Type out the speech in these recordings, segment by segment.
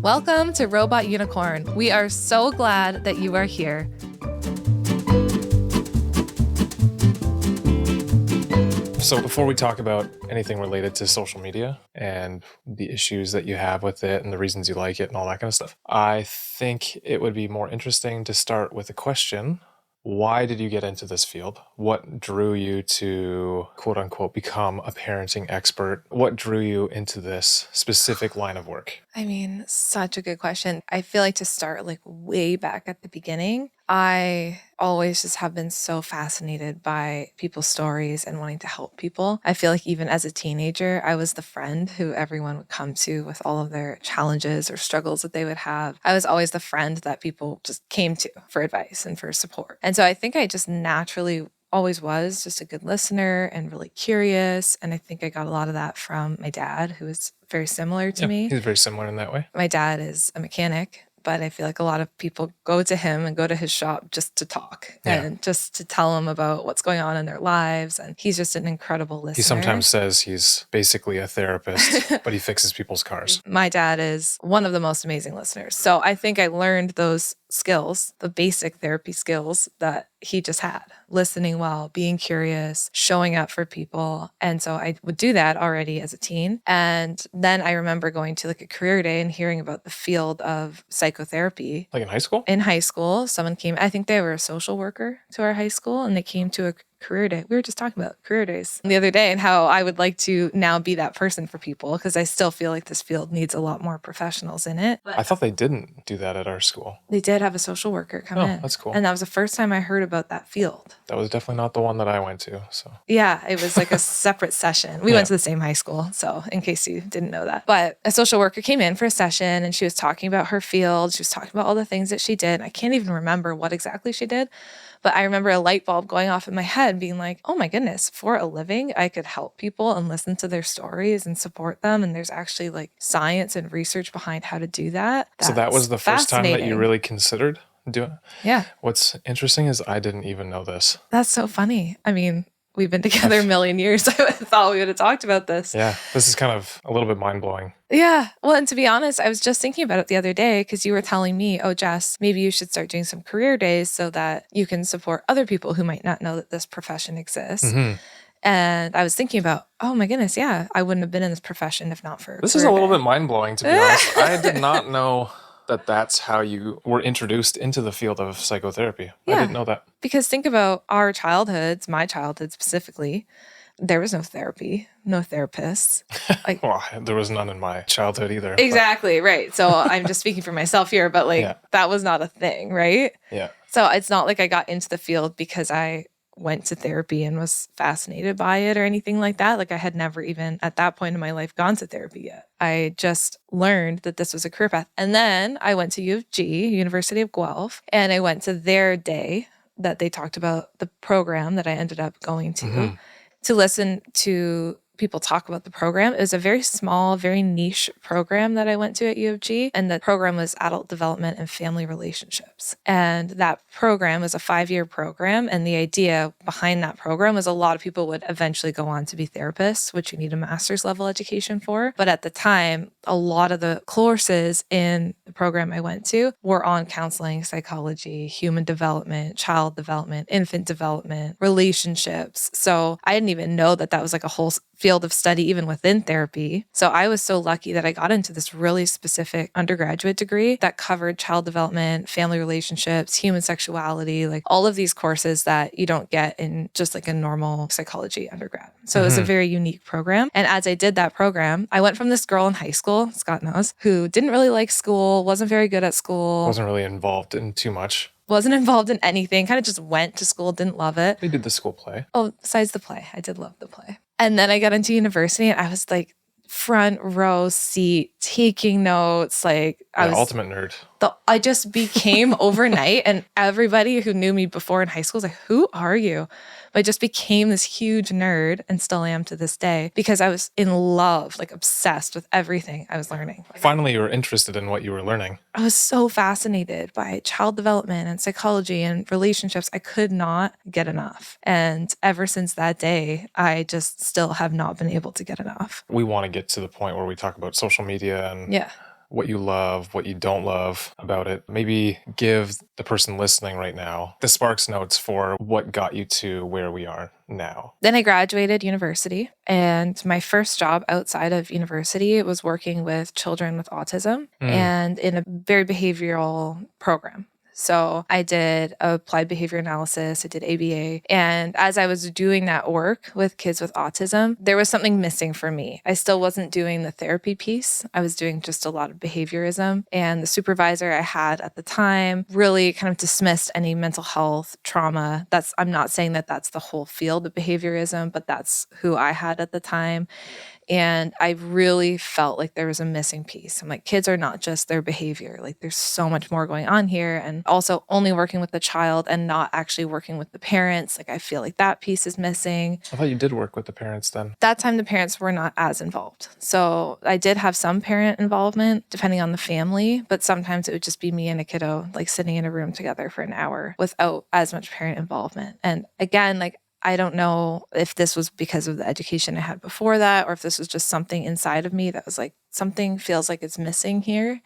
Welcome to Robot Unicorn. We are so glad that you are here. So before we talk about anything related to social media and the issues that you have with it and the reasons you like it and all that kind of stuff, I think it would be more interesting to start with a question. Why did you get into this field? What drew you to, quote unquote, become a parenting expert? What drew you into this specific line of work? I mean, such a good question. I feel like to start way back at the beginning, I always just have been so fascinated by people's stories and wanting to help people. I feel like even as a teenager, I was the friend who everyone would come to with all of their challenges or struggles that they would have. I was always the friend that people just came to for advice and for support. And so I think I just naturally always was just a good listener and really curious. And I think I got a lot of that from my dad, who is very similar to me. He's very similar in that way. My dad is a mechanic, but I feel like a lot of people go to him and go to his shop just to talk and just to tell him about what's going on in their lives. And he's just an incredible listener. He sometimes says he's basically a therapist, but he fixes people's cars. My dad is one of the most amazing listeners. So I think I learned those skills, the basic therapy skills that he just had. Listening well, being curious, showing up for people. And so I would do that already as a teen. And then I remember going to a career day and hearing about the field of psychotherapy. Like in high school? In high school, someone came, I think they were a social worker to our high school, and they came to a career day. We were just talking about career days the other day and how I would like to now be that person for people, because I still feel like this field needs a lot more professionals in it. I thought they didn't do that at our school. They did have a social worker come in. That's cool. And that was the first time I heard about that field. That was definitely not the one that I went to. So yeah, it was like a separate session. We went to the same high school, so in case you didn't know that. But a social worker came in for a session and she was talking about her field. She was talking about all the things that she did. I can't even remember what exactly she did. But I remember a light bulb going off in my head being like, oh my goodness, for a living, I could help people and listen to their stories and support them. And there's actually science and research behind how to do that. So that was the first time that you really considered doing it? Yeah. What's interesting is I didn't even know this. That's so funny. I mean, we've been together a million years. I thought we would have talked about this. Yeah, this is kind of a little bit mind-blowing. Yeah. Well, and to be honest, I was just thinking about it the other day because you were telling me, oh, Jess, maybe you should start doing some career days so that you can support other people who might not know that this profession exists. Mm-hmm. And I was thinking about, oh my goodness, yeah, I wouldn't have been in this profession if not for This is a little bit mind-blowing, to be honest. I did not know that that's how you were introduced into the field of psychotherapy. Yeah, I didn't know that. Because think about our childhoods, my childhood specifically. There was no therapy, no therapists. Well, there was none in my childhood either. Exactly, right. So I'm just speaking for myself here, but that was not a thing, right? Yeah. So it's not like I got into the field because I went to therapy and was fascinated by it or anything like that. I had never even at that point in my life gone to therapy yet. I just learned that this was a career path. And then I went to U of G, University of Guelph, and I went to their day that they talked about the program that I ended up going to. To listen to people talk about the program. It was a very small, very niche program that I went to at U of G. And the program was adult development and family relationships. And that program was a 5-year program. And the idea behind that program was a lot of people would eventually go on to be therapists, which you need a master's level education for. But at the time, a lot of the courses in the program I went to were on counseling, psychology, human development, child development, infant development, relationships. So I didn't even know that was a whole field of study even within therapy. So I was so lucky that I got into this really specific undergraduate degree that covered child development, family relationships, human sexuality, all of these courses that you don't get in just a normal psychology undergrad. So it was a very unique program. And as I did that program, I went from this girl in high school, Scott knows, who didn't really like school, wasn't very good at school. Wasn't really involved in too much. Wasn't involved in anything, kind of just went to school, didn't love it. They did the school play. Oh, besides the play. I did love the play. And then I got into university and I was front row seat, taking notes. I was ultimate nerd. I just became overnight, and everybody who knew me before in high school was like, who are you? But I just became this huge nerd and still am to this day because I was in love, obsessed with everything I was learning. Finally, you were interested in what you were learning. I was so fascinated by child development and psychology and relationships. I could not get enough. And ever since that day, I just still have not been able to get enough. We want to get to the point where we talk about social media and what you love, what you don't love about it. Maybe give the person listening right now the Sparks notes for what got you to where we are now. Then I graduated university, and my first job outside of university was working with children with autism and in a very behavioral program. So I did applied behavior analysis, I did ABA. And as I was doing that work with kids with autism, there was something missing for me. I still wasn't doing the therapy piece. I was doing just a lot of behaviorism. And the supervisor I had at the time really kind of dismissed any mental health trauma. I'm not saying that that's the whole field of behaviorism, but that's who I had at the time. And I really felt like there was a missing piece. I'm like, kids are not just their behavior. Like, there's so much more going on here. And also only working with the child and not actually working with the parents. Like, I feel like that piece is missing. I thought you did work with the parents then. That time, the parents were not as involved. So I did have some parent involvement depending on the family, but sometimes it would just be me and a kiddo, like sitting in a room together for an hour without as much parent involvement. And again, like, I don't know if this was because of the education I had before that, or if this was just something inside of me that was like, something feels like it's missing here.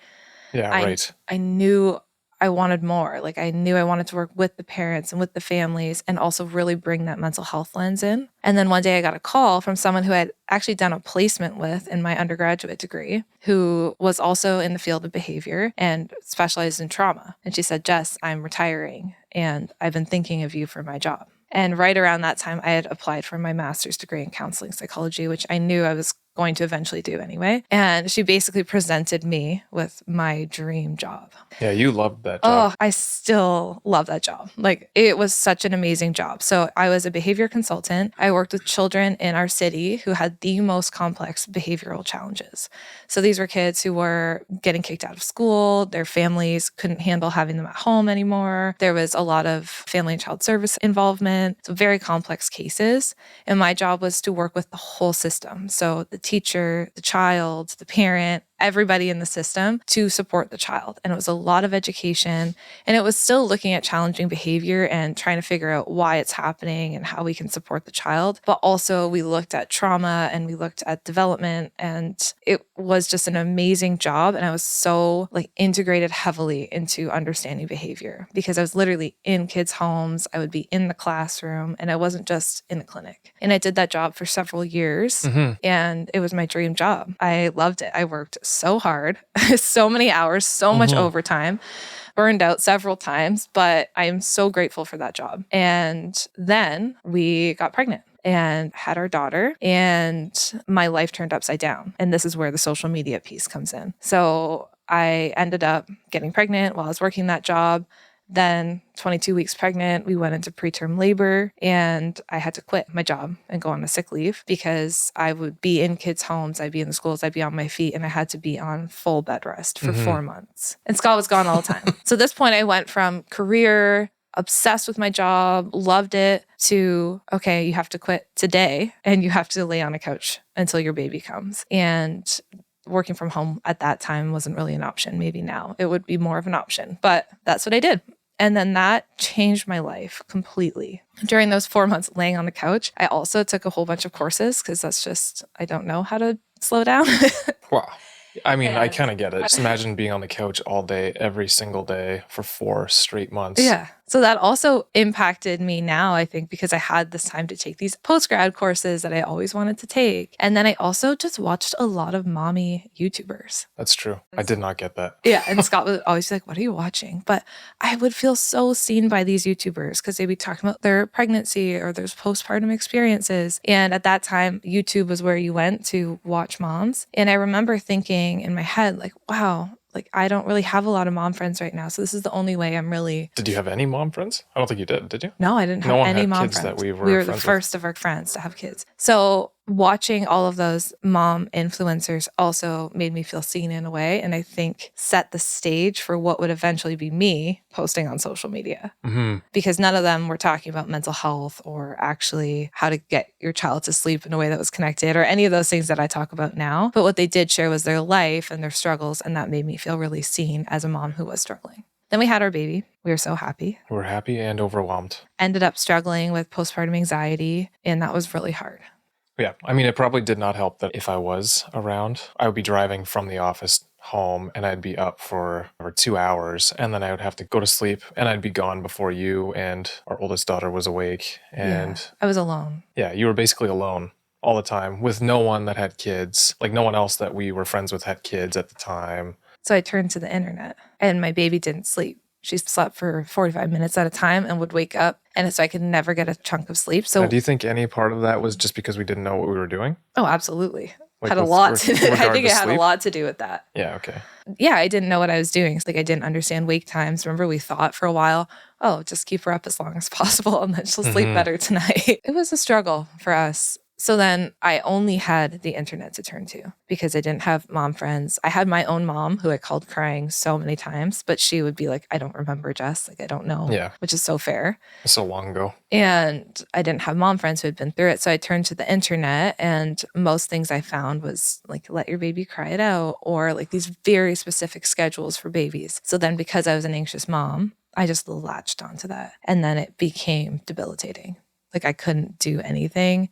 Yeah, right. I knew I wanted more. Like, I knew I wanted to work with the parents and with the families and also really bring that mental health lens in. And then one day I got a call from someone who I had actually done a placement with in my undergraduate degree, who was also in the field of behavior and specialized in trauma. And she said, Jess, I'm retiring and I've been thinking of you for my job. And right around that time, I had applied for my master's degree in counseling psychology, which I knew I was going to eventually do anyway. And she basically presented me with my dream job. Yeah, you loved that job. Oh, I still love that job. Like, it was such an amazing job. So I was a behavior consultant. I worked with children in our city who had the most complex behavioral challenges. So these were kids who were getting kicked out of school. Their families couldn't handle having them at home anymore. There was a lot of family and child service involvement. So very complex cases. And my job was to work with the whole system. So the teacher, the child, the parent, everybody in the system to support the child. And it was a lot of education. And it was still looking at challenging behavior and trying to figure out why it's happening and how we can support the child. But also we looked at trauma and we looked at development. And it was just an amazing job. And I was so like integrated heavily into understanding behavior because I was literally in kids' homes. I would be in the classroom and I wasn't just in the clinic. And I did that job for several years and it was my dream job. I loved it. I worked so hard, so many hours, so much overtime, burned out several times, but I am so grateful for that job. And then we got pregnant and had our daughter, and my life turned upside down. And this is where the social media piece comes in. So I ended up getting pregnant while I was working that job. Then 22 weeks pregnant, we went into preterm labor and I had to quit my job and go on a sick leave because I would be in kids' homes, I'd be in the schools, I'd be on my feet, and I had to be on full bed rest for 4 months. And Scott was gone all the time. So at this point, I went from career, obsessed with my job, loved it, to, okay, you have to quit today and you have to lay on a couch until your baby comes. And working from home at that time wasn't really an option. Maybe now it would be more of an option, but that's what I did. And then that changed my life completely. During those 4 months laying on the couch, I also took a whole bunch of courses because that's just, I don't know how to slow down. Wow. I mean, I kind of get it. Just imagine being on the couch all day, every single day for 4 straight months. Yeah. So that also impacted me now, I think, because I had this time to take these post-grad courses that I always wanted to take. And then I also just watched a lot of mommy YouTubers. That's true. I did not get that. Yeah. And Scott would always be like, what are you watching? But I would feel so seen by these YouTubers because they'd be talking about their pregnancy or their postpartum experiences. And at that time, YouTube was where you went to watch moms. And I remember thinking in my head, like, wow, like I don't really have a lot of mom friends right now. So this is the only way I'm really... Did you have any mom friends? I don't think you did you? No, I didn't have any mom friends. That we were the friends first of our friends to have kids. So watching all of those mom influencers also made me feel seen in a way. And I think set the stage for what would eventually be me posting on social media. Because none of them were talking about mental health or actually how to get your child to sleep in a way that was connected or any of those things that I talk about now. But what they did share was their life and their struggles. And that made me feel really seen as a mom who was struggling. Then we had our baby. We were so happy. We were happy and overwhelmed. Ended up struggling with postpartum anxiety. And that was really hard. Yeah. I mean, it probably did not help that if I was around, I would be driving from the office home and I'd be up for 2 hours, and then I would have to go to sleep, and I'd be gone before you and our oldest daughter was awake. And I was alone. yeah, you were basically alone all the time with no one that had kids. Like, no one else that we were friends with had kids at the time. So I turned to the internet, and my baby didn't sleep. She slept for 45 minutes at a time and would wake up. And so I could never get a chunk of sleep. So Now, do you think any part of that was just because we didn't know what we were doing? oh, absolutely. Like Had a with lot to I think it had a sleep? lot to do with that. Yeah, okay. Yeah, I didn't know what I was doing. Like, I didn't understand wake times. Remember, we thought for a while, oh, just keep her up as long as possible and then she'll sleep better tonight. It was a struggle for us. So then I only had the internet to turn to because I didn't have mom friends. I had my own mom who I called crying so many times, but she would be like, I don't remember, Jess. Like, I don't know. Yeah. Which is so fair. So long ago. And I didn't have mom friends who had been through it. So I turned to the internet, and most things I found was like, let your baby cry it out, or like these very specific schedules for babies. So then, because I was an anxious mom, I just latched onto that. And then it became debilitating. Like, I couldn't do anything.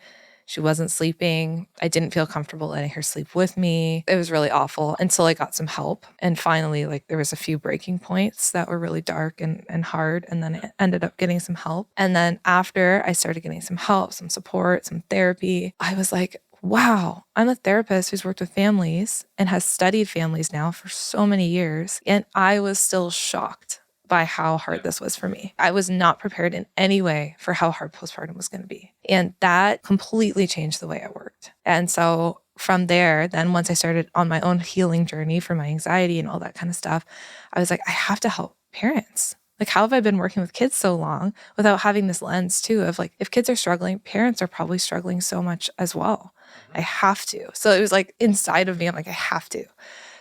She wasn't sleeping. I didn't feel comfortable letting her sleep with me. It was really awful until I got some help. And finally, like, there was a few breaking points that were really dark and hard. And then I ended up getting some help. And then after I started getting some help, some support, some therapy, I was like, wow, I'm a therapist who's worked with families and has studied families now for so many years. And I was still shocked by how hard this was for me. I was not prepared in any way for how hard postpartum was going to be. And that completely changed the way I worked. And so from there, then once I started on my own healing journey for my anxiety and all that kind of stuff, I was like, I have to help parents. Like, how have I been working with kids so long without having this lens too of like, if kids are struggling, parents are probably struggling so much as well. I have to. So it was like inside of me, I'm like, I have to.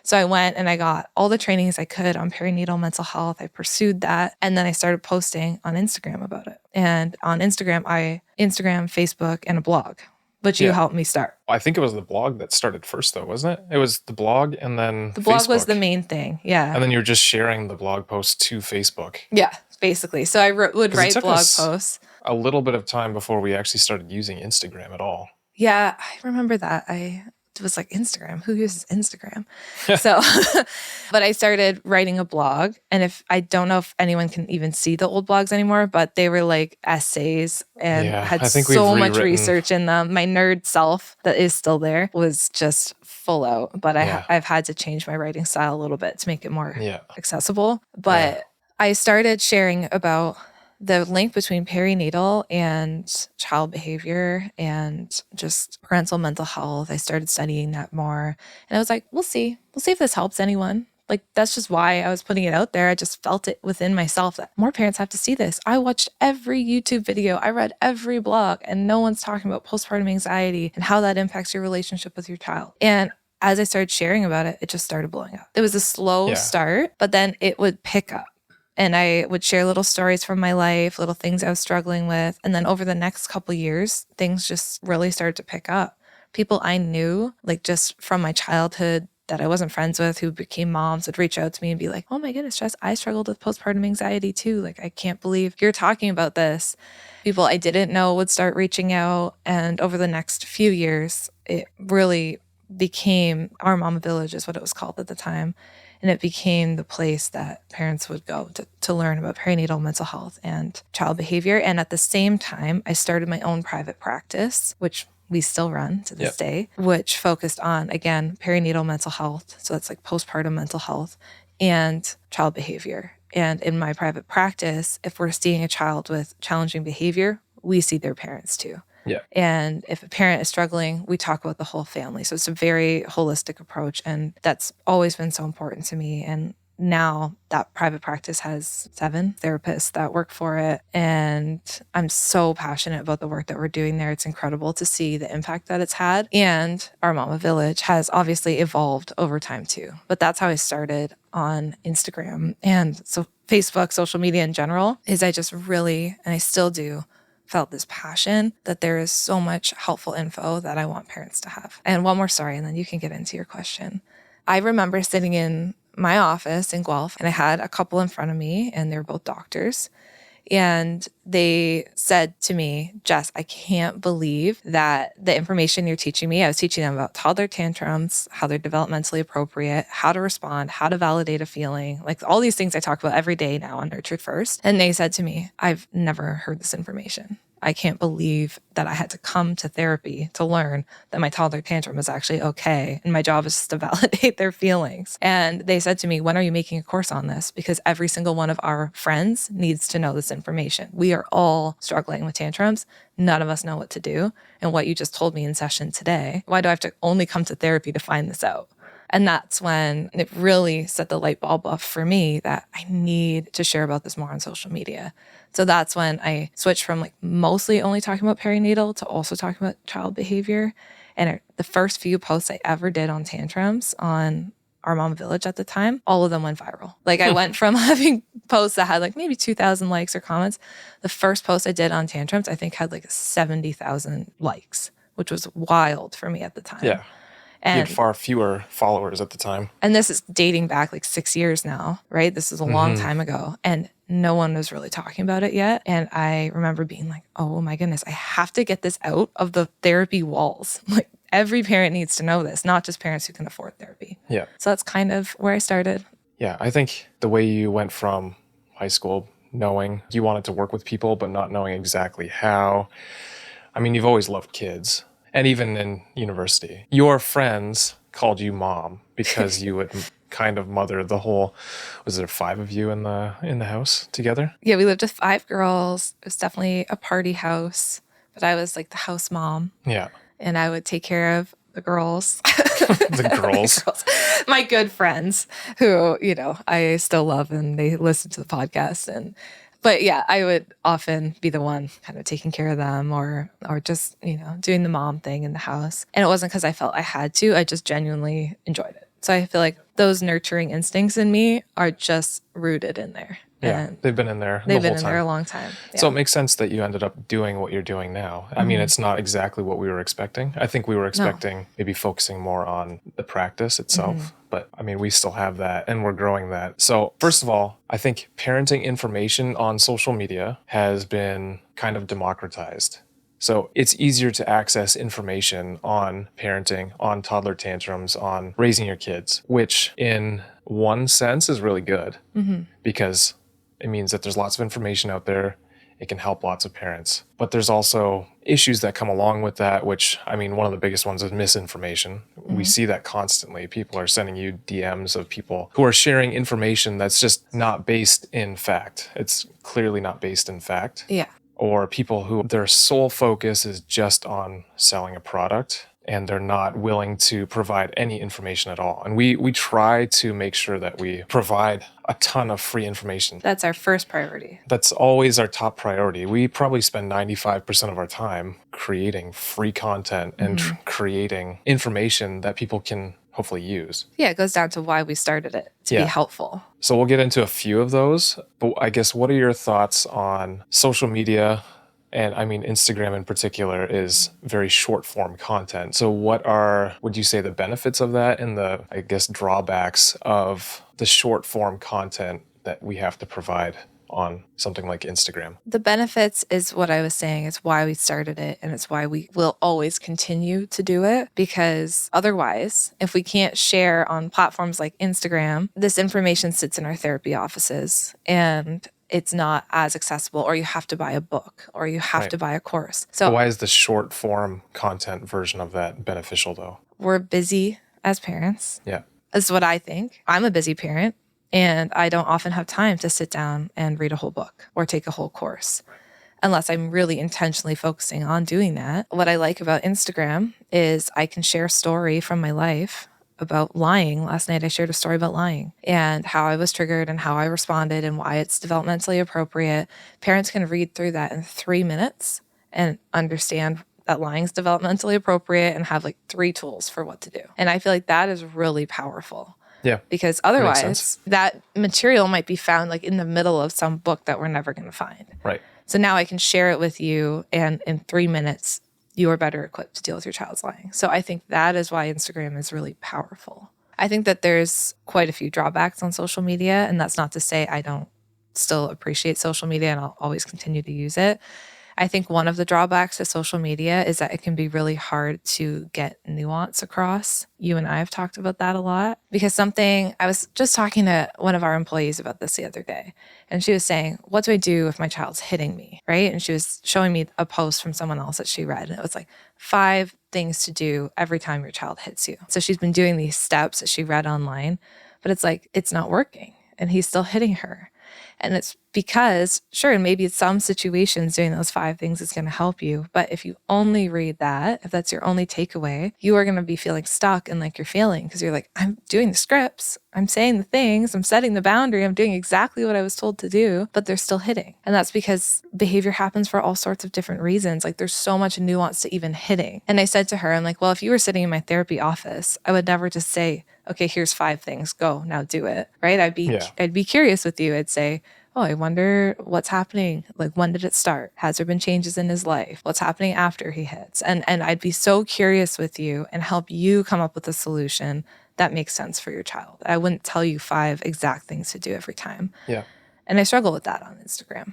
So I went and I got all the trainings I could on perinatal mental health. I pursued that. And then I started posting on Instagram about it. And on Instagram, Facebook, and a blog, which you helped me start. I think it was the blog that started first, though, wasn't it? It was the blog and then the blog Facebook. Was the main thing. Yeah. And then you were just sharing the blog post to Facebook. Yeah, basically. So I would write blog posts. A little bit of time before we actually started using Instagram at all. Yeah, I remember that. It was like, Instagram, who uses Instagram? So, but I started writing a blog. And I don't know if anyone can even see the old blogs anymore, but they were like essays and had so much research in them. My nerd self that is still there was just full out, but I've had to change my writing style a little bit to make it more accessible. But I started sharing about the link between perinatal and child behavior and just parental mental health. I started studying that more. And I was like, we'll see if this helps anyone. Like, that's just why I was putting it out there. I just felt it within myself that more parents have to see this. I watched every YouTube video. I read every blog, and no one's talking about postpartum anxiety and how that impacts your relationship with your child. And as I started sharing about it, it just started blowing up. It was a slow start, but then it would pick up. And I would share little stories from my life, little things I was struggling with. And then over the next couple of years, things just really started to pick up. People I knew, like just from my childhood that I wasn't friends with, who became moms, would reach out to me and be like, oh my goodness, Jess, I struggled with postpartum anxiety too. Like, I can't believe you're talking about this. People I didn't know would start reaching out. And over the next few years, it really became Our Mama Village is what it was called at the time. And it became the place that parents would go to learn about perinatal mental health and child behavior. And at the same time, I started my own private practice, which we still run to this day, which focused on, again, perinatal mental health. So that's like postpartum mental health and child behavior. And in my private practice, if we're seeing a child with challenging behavior, we see their parents too. Yeah. And if a parent is struggling, we talk about the whole family. So it's a very holistic approach. And that's always been so important to me. And now that private practice has 7 therapists that work for it. And I'm so passionate about the work that we're doing there. It's incredible to see the impact that it's had. And Our Mama Village has obviously evolved over time too. But that's how I started on Instagram. And so Facebook, social media in general, is I just really, and I still do, felt this passion that there is so much helpful info that I want parents to have. And one more story, and then you can get into your question. I remember sitting in my office in Guelph, and I had a couple in front of me, and they were both doctors. And they said to me, Jess, I can't believe that the information you're teaching me, I was teaching them about toddler tantrums, how they're developmentally appropriate, how to respond, how to validate a feeling, like all these things I talk about every day now on Nurtured First. And they said to me, I've never heard this information. I can't believe that I had to come to therapy to learn that my toddler tantrum was actually okay. And my job is to validate their feelings. And they said to me, when are you making a course on this? Because every single one of our friends needs to know this information. We are all struggling with tantrums. None of us know what to do. And what you just told me in session today, why do I have to only come to therapy to find this out? And that's when it really set the light bulb off for me that I need to share about this more on social media. So that's when I switched from like mostly only talking about perinatal to also talking about child behavior. And the first few posts I ever did on tantrums on our Mama Village at the time, all of them went viral. Like I went from having posts that had like maybe 2,000 likes or comments. The first post I did on tantrums, I think had like 70,000 likes, which was wild for me at the time. Yeah. You had And far fewer followers at the time. and this is dating back like 6 years now, right? This is a long time ago. And no one was really talking about it yet. And I remember being like, oh my goodness, I have to get this out of the therapy walls. Like every parent needs to know this, not just parents who can afford therapy. Yeah. So that's kind of where I started. Yeah. I think the way you went from high school knowing you wanted to work with people, but not knowing exactly how. I mean, you've always loved kids. And even in university, your friends called you mom because you would kind of mother the whole, was there 5 of you in the house together? Yeah, we lived with 5 girls. It was definitely a party house, but I was like the house mom. Yeah. And I would take care of the girls. The girls. My good friends who, I still love and they listen to the podcast. But yeah, I would often be the one kind of taking care of them or just, doing the mom thing in the house. And it wasn't because I felt I had to, I just genuinely enjoyed it. So I feel like those nurturing instincts in me are just rooted in there. Yeah, And they've been in there they've the been whole in time. there a long time. Yeah. So it makes sense that you ended up doing what you're doing now. I mean, it's not exactly what we were expecting. I think we were expecting maybe focusing more on the practice itself. But I mean, we still have that and we're growing that. So first of all, I think parenting information on social media has been kind of democratized. So it's easier to access information on parenting, on toddler tantrums, on raising your kids, which in one sense is really good because it means that there's lots of information out there. It can help lots of parents. But there's also issues that come along with that, which, I mean, one of the biggest ones is misinformation. We see that constantly. People are sending you DMs of people who are sharing information that's just not based in fact. It's clearly not based in fact. Yeah. Or people who their sole focus is just on selling a product and they're not willing to provide any information at all. And we try to make sure that we provide a ton of free information. That's our first priority. That's always our top priority. We probably spend 95% of our time creating free content and creating information that people can hopefully use. Yeah, it goes down to why we started it, to be helpful. So we'll get into a few of those, but I guess what are your thoughts on social media? And I mean, Instagram in particular is very short form content. So would you say the benefits of that and the, I guess, drawbacks of the short form content that we have to provide on something like Instagram? The benefits is what I was saying. It's why we started it and it's why we will always continue to do it, because otherwise, if we can't share on platforms like Instagram, this information sits in our therapy offices and it's not as accessible, or you have to buy a book or you have to buy a course. So why is the short form content version of that beneficial though? We're busy as parents. Yeah. Is what I think. I'm a busy parent. And I don't often have time to sit down and read a whole book or take a whole course unless I'm really intentionally focusing on doing that. What I like about Instagram is I can share a story from my life about lying. Last night I shared a story about lying and how I was triggered and how I responded and why it's developmentally appropriate. Parents can read through that in 3 minutes and understand that lying is developmentally appropriate and have like 3 tools for what to do. And I feel like that is really powerful. Yeah. Because otherwise that material might be found like in the middle of some book that we're never going to find. Right. So now I can share it with you and in 3 minutes, you are better equipped to deal with your child's lying. So I think that is why Instagram is really powerful. I think that there's quite a few drawbacks on social media, and that's not to say I don't still appreciate social media and I'll always continue to use it. I think one of the drawbacks to social media is that it can be really hard to get nuance across. You and I have talked about that a lot because I was just talking to one of our employees about this the other day, and she was saying, what do I do if my child's hitting me? Right. And she was showing me a post from someone else that she read, and it was like 5 things to do every time your child hits you. So she's been doing these steps that she read online, but it's like, it's not working and he's still hitting her. And it's because, sure, maybe in some situations doing those 5 things is going to help you. But if you only read that, if that's your only takeaway, you are going to be feeling stuck and like you're failing because you're like, I'm doing the scripts, I'm saying the things, I'm setting the boundary, I'm doing exactly what I was told to do, but they're still hitting. And that's because behavior happens for all sorts of different reasons. Like there's so much nuance to even hitting. And I said to her, I'm like, well, if you were sitting in my therapy office, I would never just say, okay, here's 5 things, go, now do it, right? I'd be curious with you. I'd say, oh, I wonder what's happening. Like, when did it start? Has there been changes in his life? What's happening after he hits? And I'd be so curious with you and help you come up with a solution that makes sense for your child. I wouldn't tell you 5 exact things to do every time. Yeah. And I struggle with that on Instagram.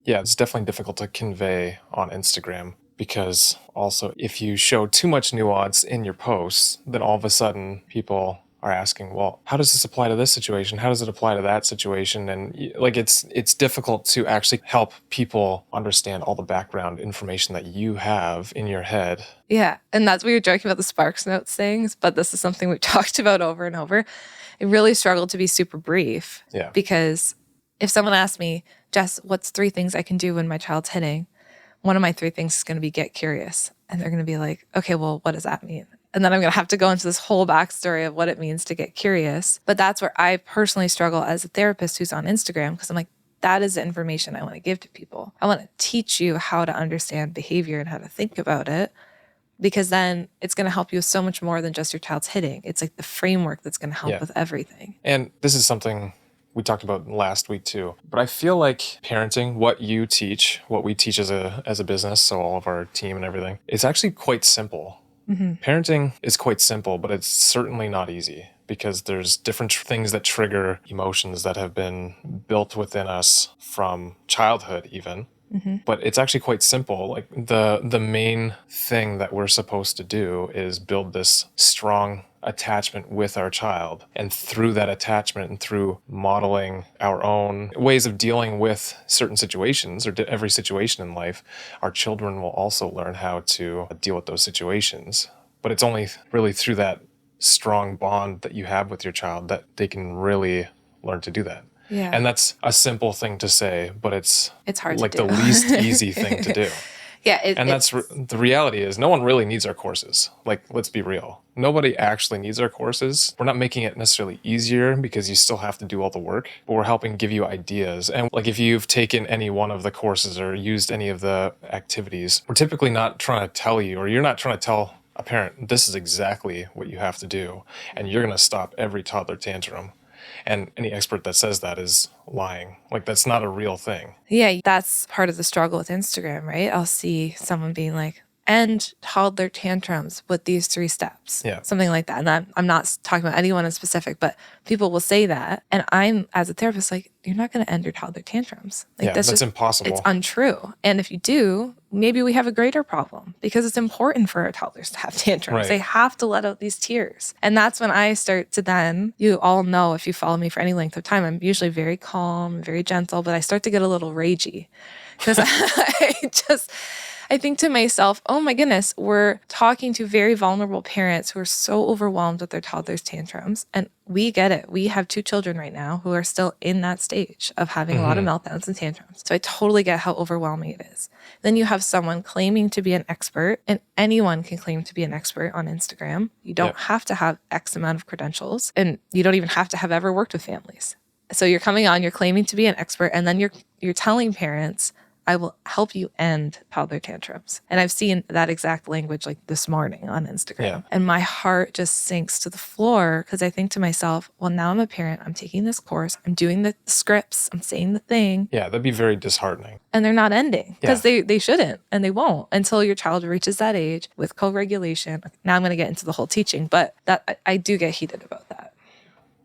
Yeah, it's definitely difficult to convey on Instagram because also if you show too much nuance in your posts, then all of a sudden people are asking, well, how does this apply to this situation? How does it apply to that situation? And like it's difficult to actually help people understand all the background information that you have in your head. Yeah. And we were joking about the Sparks Notes things, but this is something we've talked about over and over. I really struggled to be super brief. Yeah. Because if someone asked me, Jess, what's 3 things I can do when my child's hitting? One of my 3 things is going to be get curious. And they're going to be like, okay, well, what does that mean? And then I'm going to have to go into this whole backstory of what it means to get curious. But that's where I personally struggle as a therapist who's on Instagram, because I'm like, that is the information I want to give to people. I want to teach you how to understand behavior and how to think about it, because then it's going to help you with so much more than just your child's hitting. It's like the framework that's going to help with everything. And this is something we talked about last week too. But I feel like parenting, what you teach, what we teach as a business, so all of our team and everything, it's actually quite simple. Mm-hmm. Parenting is quite simple, but it's certainly not easy because there's different things that trigger emotions that have been built within us from childhood even. Mm-hmm. But it's actually quite simple. Like the main thing that we're supposed to do is build this strong attachment with our child. And through that attachment and through modeling our own ways of dealing with certain situations or every situation in life, our children will also learn how to deal with those situations. But it's only really through that strong bond that you have with your child that they can really learn to do that. Yeah. And that's a simple thing to say, but it's hard like to do. The least easy thing to do. Yeah. And that's the reality is no one really needs our courses. Like, let's be real. Nobody actually needs our courses. We're not making it necessarily easier because you still have to do all the work, but we're helping give you ideas. And like if you've taken any one of the courses or used any of the activities, we're typically not trying to tell you, or you're not trying to tell a parent, this is exactly what you have to do. And you're going to stop every toddler tantrum. And any expert that says that is lying. Like, that's not a real thing. Yeah, that's part of the struggle with Instagram, right? I'll see someone being like, end toddler tantrums with these 3 steps. Yeah. Something like that. And I'm not talking about anyone in specific, but people will say that. And I'm, as a therapist, like, you're not going to end your toddler tantrums. Like, that's impossible. It's untrue. And if you do, maybe we have a greater problem because it's important for our toddlers to have tantrums. Right. They have to let out these tears. And that's when I start to then, you all know if you follow me for any length of time, I'm usually very calm, very gentle, but I start to get a little ragey because I think to myself, oh my goodness, we're talking to very vulnerable parents who are so overwhelmed with their toddler's tantrums. And we get it. We have 2 children right now who are still in that stage of having a lot of meltdowns and tantrums. So I totally get how overwhelming it is. Then you have someone claiming to be an expert, and anyone can claim to be an expert on Instagram. You don't have to have X amount of credentials, and you don't even have to have ever worked with families. So you're coming on, you're claiming to be an expert, and then you're telling parents, I will help you end toddler tantrums. And I've seen that exact language like this morning on Instagram. Yeah. And my heart just sinks to the floor because I think to myself, well, now I'm a parent. I'm taking this course. I'm doing the scripts. I'm saying the thing. Yeah, that'd be very disheartening. And they're not ending because they shouldn't and they won't until your child reaches that age with co-regulation. Now I'm going to get into the whole teaching, but that I do get heated about that.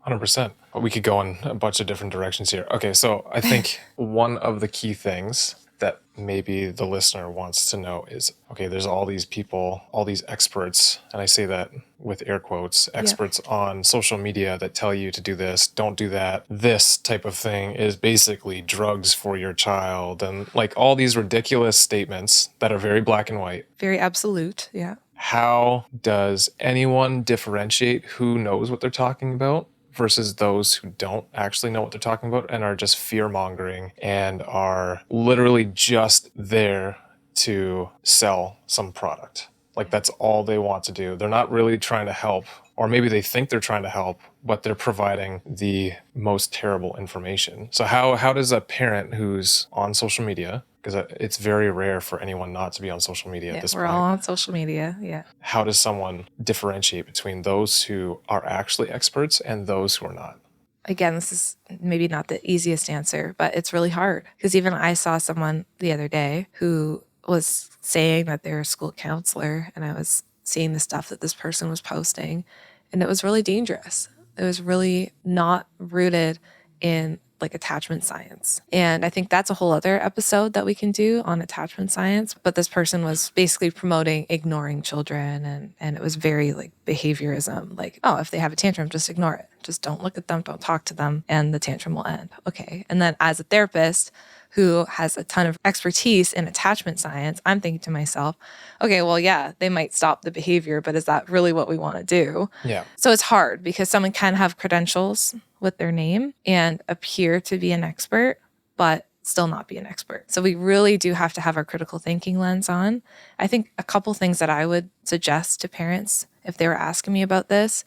100%. We could go in a bunch of different directions here. Okay, so I think one of the key things that maybe the listener wants to know is, okay, there's all these people, all these experts, and I say that with air quotes, experts on social media that tell you to do this, don't do that. This type of thing is basically drugs for your child, and like all these ridiculous statements that are very black and white. Very absolute. Yeah. How does anyone differentiate who knows what they're talking about versus those who don't actually know what they're talking about and are just fear-mongering and are literally just there to sell some product? Like, that's all they want to do. They're not really trying to help, or maybe they think they're trying to help, but they're providing the most terrible information. So how does a parent who's on social media, because it's very rare for anyone not to be on social media at this We're point. all on social media. Yeah. How does someone differentiate between those who are actually experts and those who are not? Again, this is maybe not the easiest answer, but it's really hard because even I saw someone the other day who was saying that they're a school counselor, and I was seeing the stuff that this person was posting, and it was really dangerous. It was really not rooted in like attachment science. And I think that's a whole other episode that we can do on attachment science. But this person was basically promoting ignoring children, and it was very like behaviorism, like, oh, if they have a tantrum, just ignore it. Just don't look at them, don't talk to them, and the tantrum will end. Okay. And then as a therapist who has a ton of expertise in attachment science, I'm thinking to myself, okay, well, yeah, they might stop the behavior, but is that really what we want to do? Yeah. So it's hard because someone can have credentials with their name and appear to be an expert, but still not be an expert. So we really do have to have our critical thinking lens on. I think a couple things that I would suggest to parents if they were asking me about this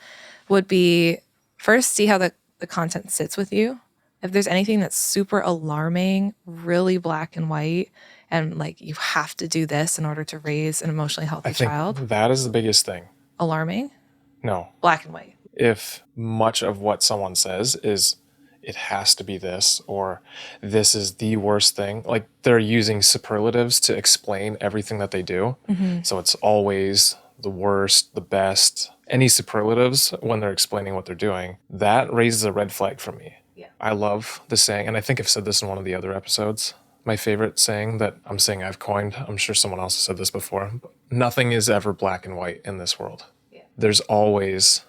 would be, first, see how the content sits with you. If there's anything that's super alarming, really black and white, and like you have to do this in order to raise an emotionally healthy child. That is the biggest thing. Alarming? No. Black and white. If much of what someone says is it has to be this, or this is the worst thing, like they're using superlatives to explain everything that they do. Mm-hmm. So it's always the worst, the best, any superlatives when they're explaining what they're doing, that raises a red flag for me. Yeah. I love the saying, and I think I've said this in one of the other episodes, my favorite saying that I'm saying I've coined, I'm sure someone else has said this before, but nothing is ever black and white in this world. Yeah. There's always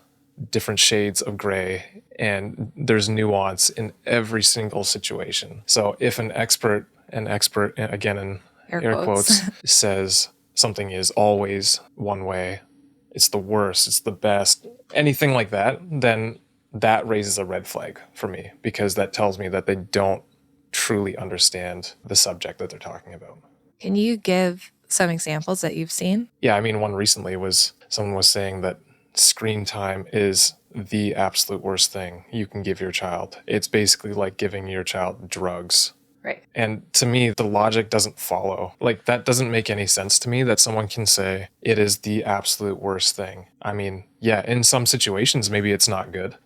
different shades of gray, and there's nuance in every single situation. So if an expert, again in air quotes, says something is always one way, it's the worst, it's the best, anything like that, then that raises a red flag for me, because that tells me that they don't truly understand the subject that they're talking about. Can you give some examples that you've seen? Yeah, I mean, one recently was someone was saying that screen time is the absolute worst thing you can give your child. It's basically like giving your child drugs. Right. And to me, the logic doesn't follow. Like, that doesn't make any sense to me that someone can say it is the absolute worst thing. I mean, yeah, in some situations, maybe it's not good.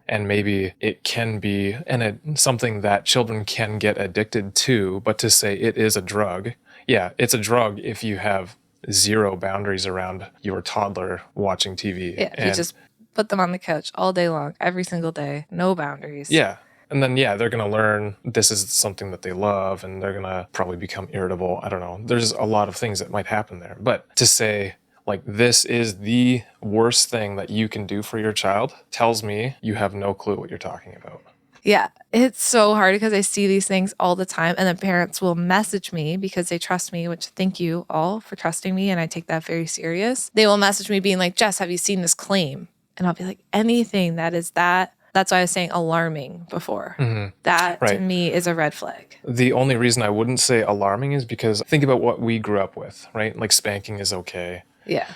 And maybe it can be something that children can get addicted to, but to say it is a drug, yeah, it's a drug if you have zero boundaries around your toddler watching TV. Yeah, you just put them on the couch all day long, every single day, no boundaries. Yeah. And then, yeah, they're going to learn this is something that they love, and they're going to probably become irritable. I don't know. There's a lot of things that might happen there. But to say, like, this is the worst thing that you can do for your child tells me you have no clue what you're talking about. Yeah, it's so hard because I see these things all the time, and then parents will message me because they trust me, which thank you all for trusting me, and I take that very serious. They will message me being like, Jess, have you seen this claim? And I'll be like, anything that is that. That's why I was saying alarming before. Mm-hmm. That right. To me is a red flag. The only reason I wouldn't say alarming is because think about what we grew up with, right? Like spanking is okay. Yeah.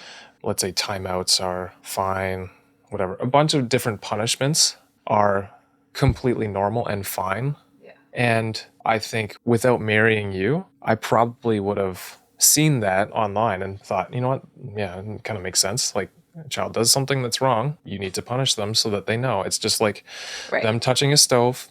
Let's say timeouts are fine, whatever. A bunch of different punishments are completely normal and fine. Yeah. And I think without marrying you, I probably would have seen that online and thought, you know what? Yeah, it kind of makes sense. Like, a child does something that's wrong, you need to punish them so that they know. It's just like them touching a stove.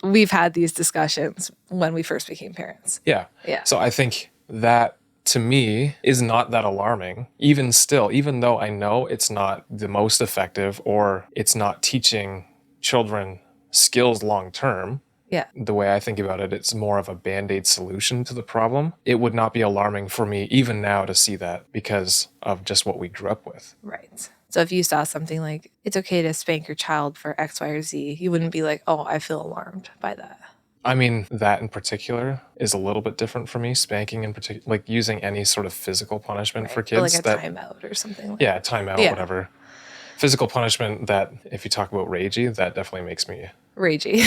We've had these discussions when we first became parents. Yeah. So I think that, to me, is not that alarming. Even still, even though I know it's not the most effective or it's not teaching children skills long term, Yeah. the way I think about it, it's more of a Band-Aid solution to the problem. It would not be alarming for me even now to see that because of just what we grew up with. Right. So if you saw something like, it's okay to spank your child for X, Y, or Z, you wouldn't be like, oh, I feel alarmed by that. I mean, that in particular is a little bit different for me. Spanking in particular, like using any sort of physical punishment for Or kids. like a timeout or something like Yeah, timeout, Yeah. whatever. Physical punishment, that if you talk about ragey, that definitely makes me ragey.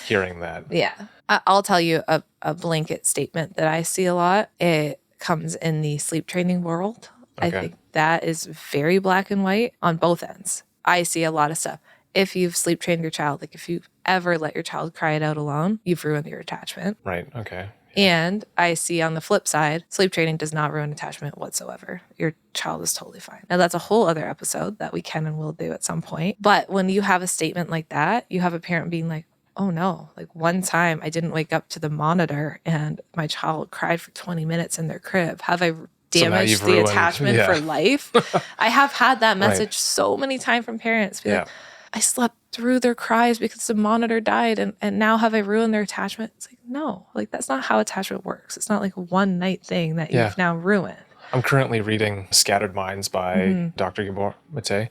hearing that. Yeah. I'll tell you a blanket statement that I see a lot. It comes in the sleep training world. I Okay. think that is very black and white on both ends. I see a lot of stuff. If you've sleep trained your child, like if you ever let your child cry it out alone, you've ruined your attachment. Right. Okay. And I see on the flip side, sleep training does not ruin attachment whatsoever. Your child is totally fine. Now, that's a whole other episode that we can and will do at some point. But when you have a statement like that, you have a parent being like, oh no, like one time I didn't wake up to the monitor and my child cried for 20 minutes in their crib. Have I damaged the attachment for life? I have had that message so many times from parents. Like, I slept through their cries because the monitor died and now have I ruined their attachment? It's like, no, like that's not how attachment works. It's not like a one night thing that you've now ruined. I'm currently reading Scattered Minds by Dr. Gabor Mate,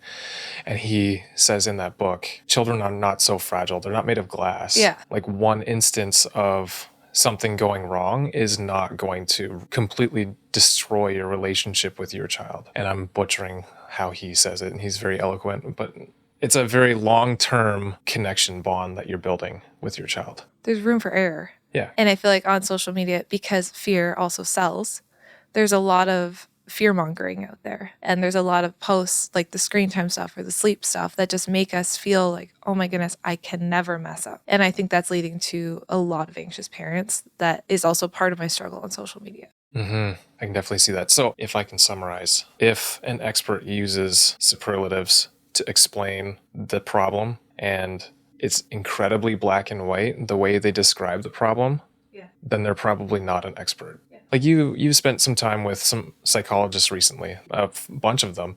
and he says in that book, children are not so fragile. They're not made of glass. Yeah. Like one instance of something going wrong is not going to completely destroy your relationship with your child. And I'm butchering how he says it, and he's very eloquent, but it's a very long-term connection bond that you're building with your child. There's room for error. Yeah. And I feel like on social media, because fear also sells, there's a lot of fear mongering out there. And there's a lot of posts like the screen time stuff or the sleep stuff that just make us feel like, oh my goodness, I can never mess up. And I think that's leading to a lot of anxious parents. That is also part of my struggle on social media. I can definitely see that. So if I can summarize, if an expert uses superlatives to explain the problem and it's incredibly black and white, the way they describe the problem, then they're probably not an expert. Like you spent some time with some psychologists recently, a bunch of them.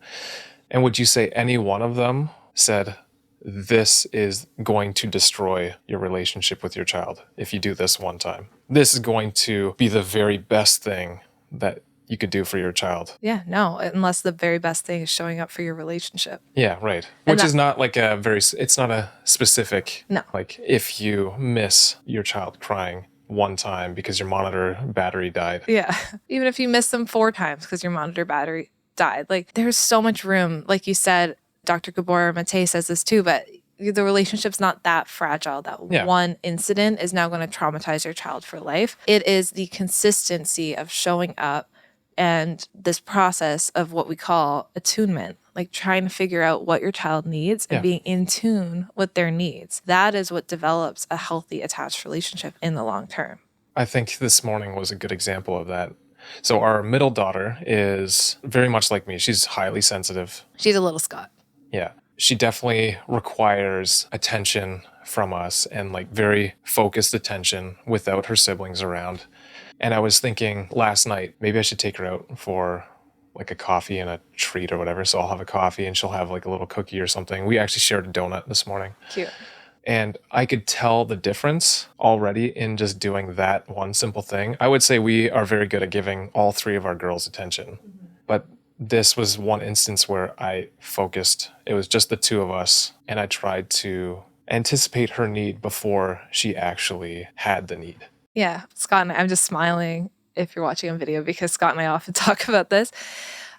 And would you say any one of them said, this is going to destroy your relationship with your child if you do this one time? This is going to be the very best thing that you could do for your child. Yeah, no, unless the very best thing is showing up for your relationship. Yeah, right. Which is not like it's not a specific, like if you miss your child crying one time because your monitor battery died. Yeah. Even if you miss them 4 times because your monitor battery died. Like there's so much room. Like you said, Dr. Gabor Mate says this too, but the relationship's not that fragile that one incident is now going to traumatize your child for life. It is the consistency of showing up and this process of what we call attunement, like trying to figure out what your child needs and being in tune with their needs. That is what develops a healthy attached relationship in the long term. I think this morning was a good example of that. So our middle daughter is very much like me. She's highly sensitive. She's a little Scott. Yeah. She definitely requires attention from us and like very focused attention without her siblings around. And I was thinking last night, maybe I should take her out for like a coffee and a treat or whatever. So I'll have a coffee and she'll have like a little cookie or something. We actually shared a donut this morning. Cute. And I could tell the difference already in just doing that one simple thing. I would say we are very good at giving all 3 of our girls attention. But this was one instance where I focused. It was just the 2 of us. And I tried to anticipate her need before she actually had the need. Yeah, Scott and I'm just smiling if you're watching on video because Scott and I often talk about this.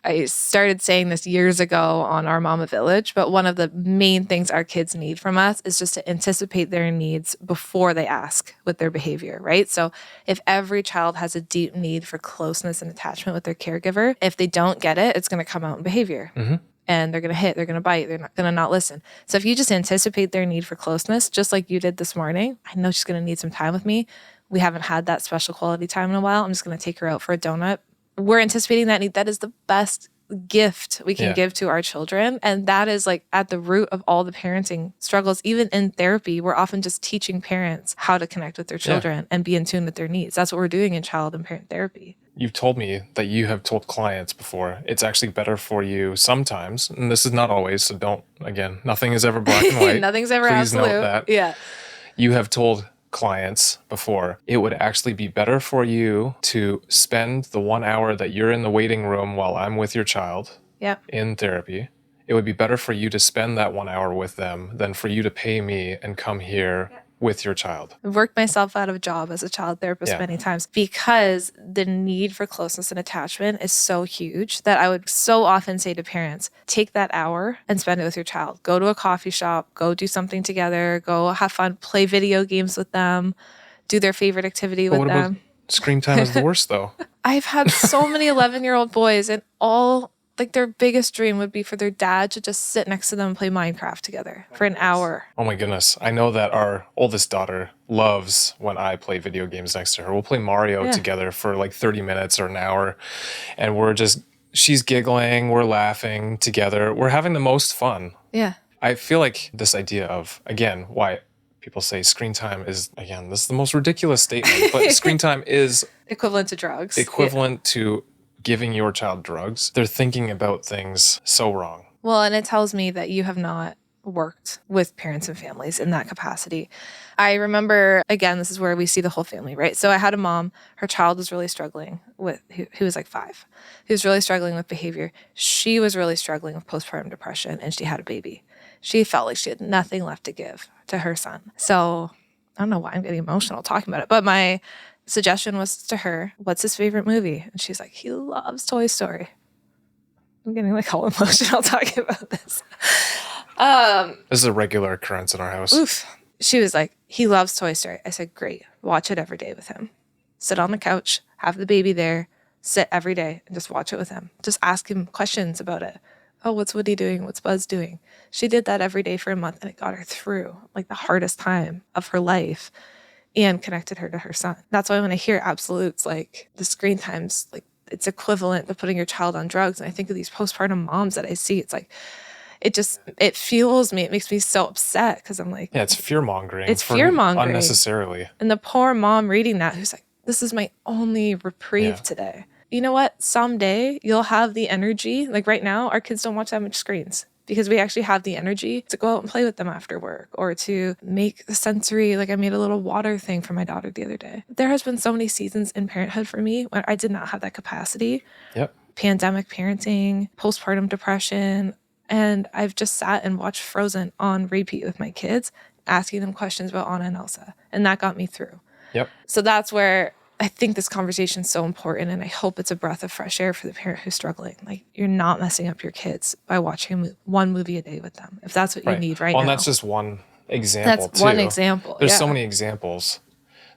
I started saying this years ago on our Mama Village, but one of the main things our kids need from us is just to anticipate their needs before they ask with their behavior, right? So if every child has a deep need for closeness and attachment with their caregiver, if they don't get it, it's going to come out in behavior. And they're going to hit, they're going to bite, they're not going to not listen. So if you just anticipate their need for closeness, just like you did this morning, I know she's going to need some time with me. We haven't had that special quality time in a while. I'm just going to take her out for a donut. We're anticipating that need. That is the best gift we can give to our children. And that is like at the root of all the parenting struggles. Even in therapy, we're often just teaching parents how to connect with their children and be in tune with their needs. That's what we're doing in child and parent therapy. You've told me that you have told clients before it's actually better for you sometimes, and this is not always, so don't, again, nothing is ever black and white. Nothing's ever Please absolute. note that. Yeah. You have told clients before it would actually be better for you to spend the 1 hour that you're in the waiting room while I'm with your child in therapy. It would be better for you to spend that 1 hour with them than for you to pay me and come here with your child. I've worked myself out of a job as a child therapist many times because the need for closeness and attachment is so huge that I would so often say to parents, take that hour and spend it with your child. Go to a coffee shop, go do something together, go have fun, play video games with them, do their favorite activity with them. Screen time is the worst though. I've had so many 11-year-old boys, and all like their biggest dream would be for their dad to just sit next to them and play Minecraft together for an hour. Oh my goodness. I know that our oldest daughter loves when I play video games next to her. We'll play Mario together for like 30 minutes or an hour. And she's giggling, we're laughing together. We're having the most fun. Yeah. I feel like this idea of, again, why people say screen time is, again, this is the most ridiculous statement, but screen time is equivalent to drugs. Equivalent to giving your child drugs. They're thinking about things so wrong. Well, and it tells me that you have not worked with parents and families in that capacity. I remember, again, this is where we see the whole family, right? So I had a mom, her child was really struggling with, who was like 5. He was really struggling with behavior. She was really struggling with postpartum depression, and she had a baby. She felt like she had nothing left to give to her son. So I don't know why I'm getting emotional talking about it, but my suggestion was to her, what's his favorite movie? And she's like, he loves Toy Story. I'm getting like all emotional talking about this. This is a regular occurrence in our house. Oof. She was like, he loves Toy Story. I said, great. Watch it every day with him. Sit on the couch, have the baby there, sit every day and just watch it with him. Just ask him questions about it. Oh, what's Woody doing? What's Buzz doing? She did that every day for a month, and it got her through like the hardest time of her life and connected her to her son. That's why when I hear absolutes like the screen times, like it's equivalent to putting your child on drugs. And I think of these postpartum moms that I see, it's like, it fuels me. It makes me so upset because I'm like, it's fear mongering. It's fear mongering unnecessarily. And the poor mom reading that who's like, this is my only reprieve today. You know what? Someday you'll have the energy. Like right now, our kids don't watch that much screens because we actually have the energy to go out and play with them after work or to make the sensory, like I made a little water thing for my daughter the other day. There has been so many seasons in parenthood for me when I did not have that capacity. Yep. Pandemic parenting, postpartum depression. And I've just sat and watched Frozen on repeat with my kids, asking them questions about Anna and Elsa. And that got me through. Yep. So that's where I think this conversation is so important, and I hope it's a breath of fresh air for the parent who's struggling. Like, you're not messing up your kids by watching one movie a day with them, if that's what you need now. And that's just one example, That's one example. There's so many examples.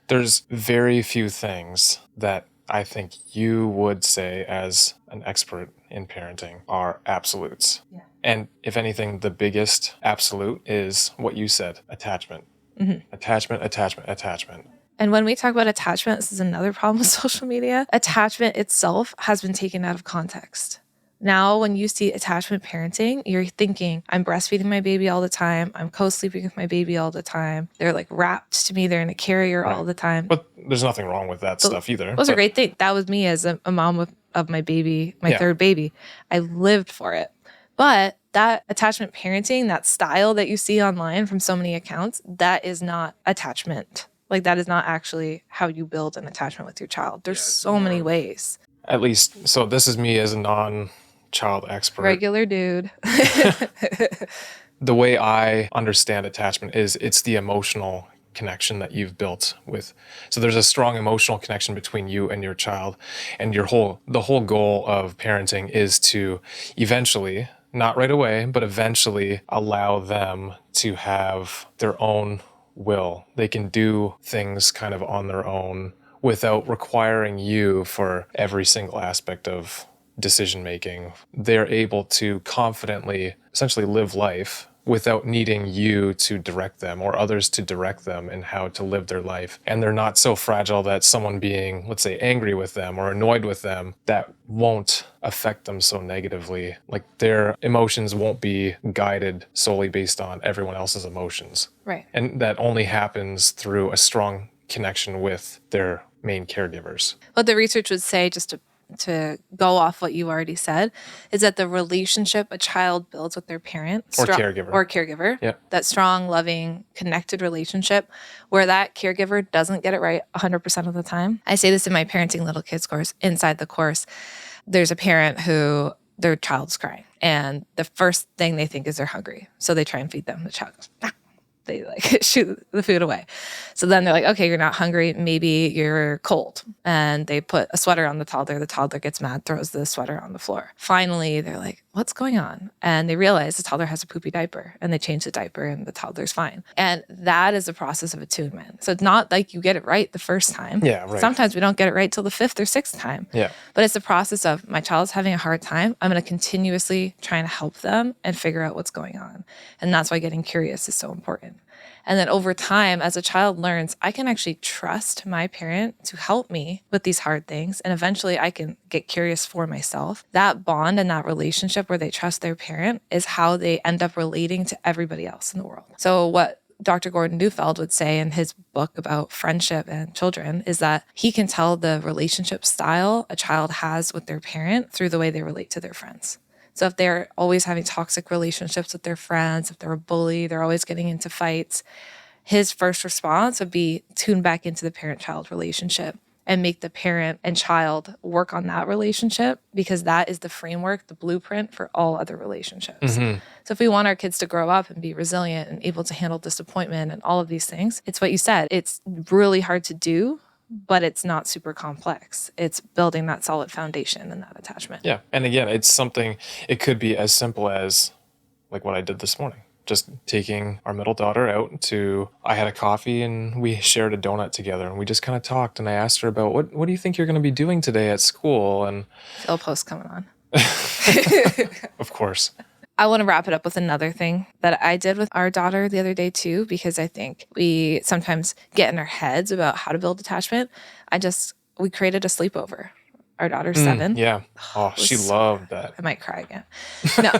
There's very few things that I think you would say as an expert in parenting are absolutes. Yeah. And if anything, the biggest absolute is what you said, attachment. Mm-hmm. Attachment. And when we talk about attachment, this is another problem with social media. Attachment itself has been taken out of context. Now, when you see attachment parenting, you're thinking, I'm breastfeeding my baby all the time. I'm co-sleeping with my baby all the time. They're like wrapped to me. They're in a carrier all the time. But there's nothing wrong with that stuff either. It was a great thing. That was me as a mom of my baby, my third baby. I lived for it. But that attachment parenting, that style that you see online from so many accounts, that is not attachment. Like, that is not actually how you build an attachment with your child. There's so many ways. At least, so this is me as a non-child expert. Regular dude. The way I understand attachment is it's the emotional connection that you've built with. So there's a strong emotional connection between you and your child. And the whole goal of parenting is to eventually, not right away, but eventually allow them to have their own will. They can do things kind of on their own without requiring you for every single aspect of decision making. They're able to confidently essentially live life without needing you to direct them or others to direct them in how to live their life. And they're not so fragile that someone being, let's say, angry with them or annoyed with them, that won't affect them so negatively. Like their emotions won't be guided solely based on everyone else's emotions. Right. And that only happens through a strong connection with their main caregivers. What the research would say, just to go off what you already said, is that the relationship a child builds with their parent Or caregiver. Yeah. That strong, loving, connected relationship where that caregiver doesn't get it right 100% of the time. I say this in my Parenting Little Kids course. Inside the course, there's a parent who their child's crying, and the first thing they think is they're hungry. So they try and feed them. The child goes, "Ah." They like shoot the food away. So then they're like, okay, you're not hungry. Maybe you're cold. And they put a sweater on the toddler. The toddler gets mad, throws the sweater on the floor. Finally, they're like, what's going on? And they realize the toddler has a poopy diaper, and they change the diaper and the toddler's fine. And that is a process of attunement. So it's not like you get it right the first time. Yeah, right. Sometimes we don't get it right till the 5th or 6th time. Yeah. But it's the process of my child's having a hard time. I'm going to continuously try and help them and figure out what's going on. And that's why getting curious is so important. And then over time, as a child learns, I can actually trust my parent to help me with these hard things. And eventually I can get curious for myself. That bond and that relationship where they trust their parent is how they end up relating to everybody else in the world. So what Dr. Gordon Neufeld would say in his book about friendship and children is that he can tell the relationship style a child has with their parent through the way they relate to their friends. So if they're always having toxic relationships with their friends, if they're a bully, they're always getting into fights, his first response would be tune back into the parent-child relationship and make the parent and child work on that relationship, because that is the framework, the blueprint for all other relationships. So if we want our kids to grow up and be resilient and able to handle disappointment and all of these things, it's what you said. It's really hard to do, but it's not super complex. It's building that solid foundation and that attachment. Yeah. And again, it's something, it could be as simple as like what I did this morning. Just taking our middle daughter out to, I had a coffee and we shared a donut together and we just kind of talked, and I asked her about what do you think you're going to be doing today at school? And Phil Post coming on. Of course. I want to wrap it up with another thing that I did with our daughter the other day too, because I think we sometimes get in our heads about how to build attachment. We created a sleepover. Our daughter's 7. Yeah. Oh, she loved that. I might cry again. No.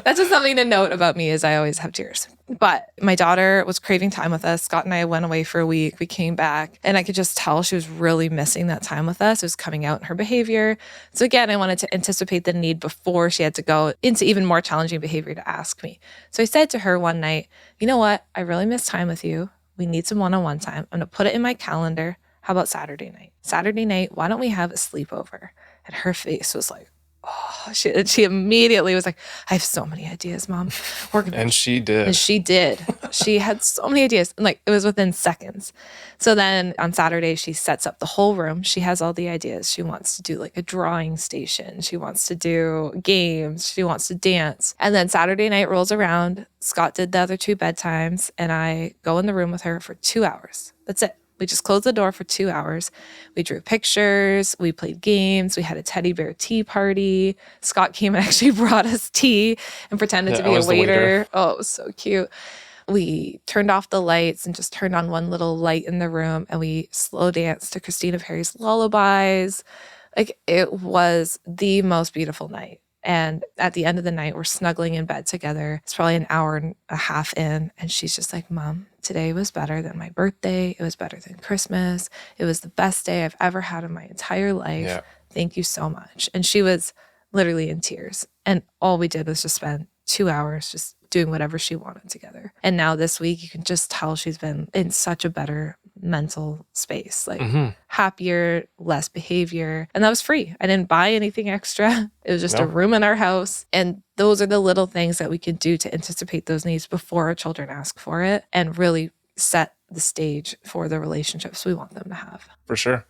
That's just something to note about me, is I always have tears. But my daughter was craving time with us. Scott and I went away for a week. We came back and I could just tell she was really missing that time with us. It was coming out in her behavior. So again, I wanted to anticipate the need before she had to go into even more challenging behavior to ask me. So I said to her one night, you know what? I really miss time with you. We need some one-on-one time. I'm going to put it in my calendar. How about Saturday night? Saturday night, why don't we have a sleepover? And her face was like, oh, she immediately was like, I have so many ideas, Mom. And she did. And she did. She had so many ideas. And like, it was within seconds. So then on Saturday, she sets up the whole room. She has all the ideas. She wants to do like a drawing station. She wants to do games. She wants to dance. And then Saturday night rolls around. Scott did the other 2 bedtimes. And I go in the room with her for 2 hours. That's it. We just closed the door for 2 hours. We drew pictures. We played games. We had a teddy bear tea party. Scott came and actually brought us tea and pretended to be a waiter. Oh, it was so cute. We turned off the lights and just turned on one little light in the room, and we slow danced to Christina Perry's lullabies. Like, it was the most beautiful night. And at the end of the night, we're snuggling in bed together. It's probably an hour and a half in. And she's just like, Mom, today was better than my birthday. It was better than Christmas. It was the best day I've ever had in my entire life. Yeah. Thank you so much. And she was literally in tears. And all we did was just spend 2 hours just doing whatever she wanted together. And now this week, you can just tell she's been in such a better mental space, like happier, less behavior. And that was free. I didn't buy anything extra. It was just a room in our house. And those are the little things that we can do to anticipate those needs before our children ask for it and really set the stage for the relationships we want them to have. For sure.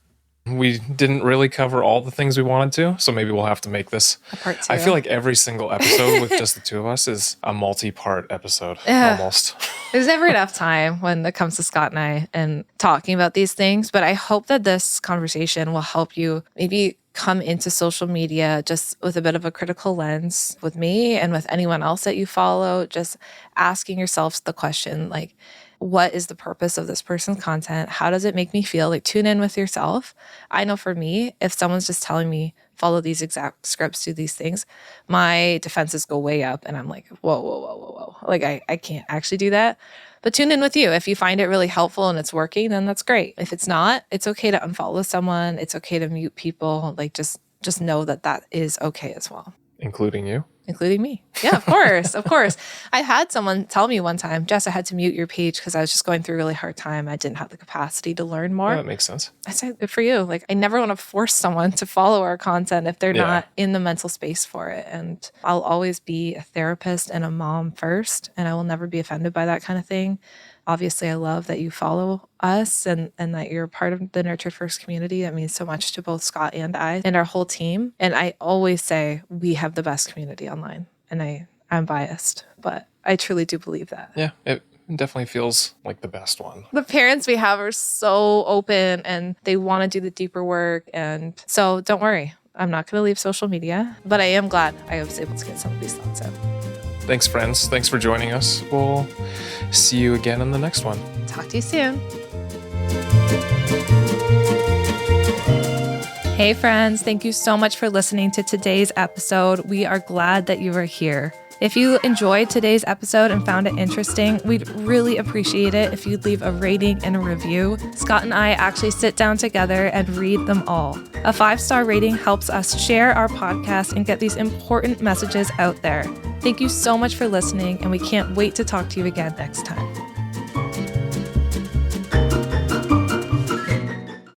We didn't really cover all the things we wanted to, so maybe we'll have to make this a part 2. I feel like every single episode with just the two of us is a multi-part episode, almost. There's never enough time when it comes to Scott and I and talking about these things, but I hope that this conversation will help you maybe come into social media just with a bit of a critical lens with me and with anyone else that you follow, just asking yourself the question, like, what is the purpose of this person's content? How does it make me feel? Like, tune in with yourself. I know for me, if someone's just telling me, follow these exact scripts, do these things, my defenses go way up and I'm like, whoa. Like, I can't actually do that. But tune in with you. If you find it really helpful and it's working, then that's great. If it's not, it's okay to unfollow someone. It's okay to mute people. Like, just know that that is okay as well. Including you? Including me. Yeah, of course. Of course. I had someone tell me one time, Jess, I had to mute your page because I was just going through a really hard time. I didn't have the capacity to learn more. Yeah, that makes sense. I said, good for you. Like, I never want to force someone to follow our content if they're not in the mental space for it. And I'll always be a therapist and a mom first, and I will never be offended by that kind of thing. Obviously, I love that you follow us and that you're part of the Nurtured First community. That means so much to both Scott and I and our whole team. And I always say we have the best community online. And I'm biased, but I truly do believe that. Yeah, it definitely feels like the best one. The parents we have are so open and they want to do the deeper work. And so don't worry, I'm not going to leave social media, but I am glad I was able to get some of these thoughts out. Thanks, friends. Thanks for joining us. We'll see you again in the next one. Talk to you soon. Hey, friends. Thank you so much for listening to today's episode. We are glad that you are here. If you enjoyed today's episode and found it interesting, we'd really appreciate it if you'd leave a rating and a review. Scott and I actually sit down together and read them all. A 5-star rating helps us share our podcast and get these important messages out there. Thank you so much for listening, and we can't wait to talk to you again next time.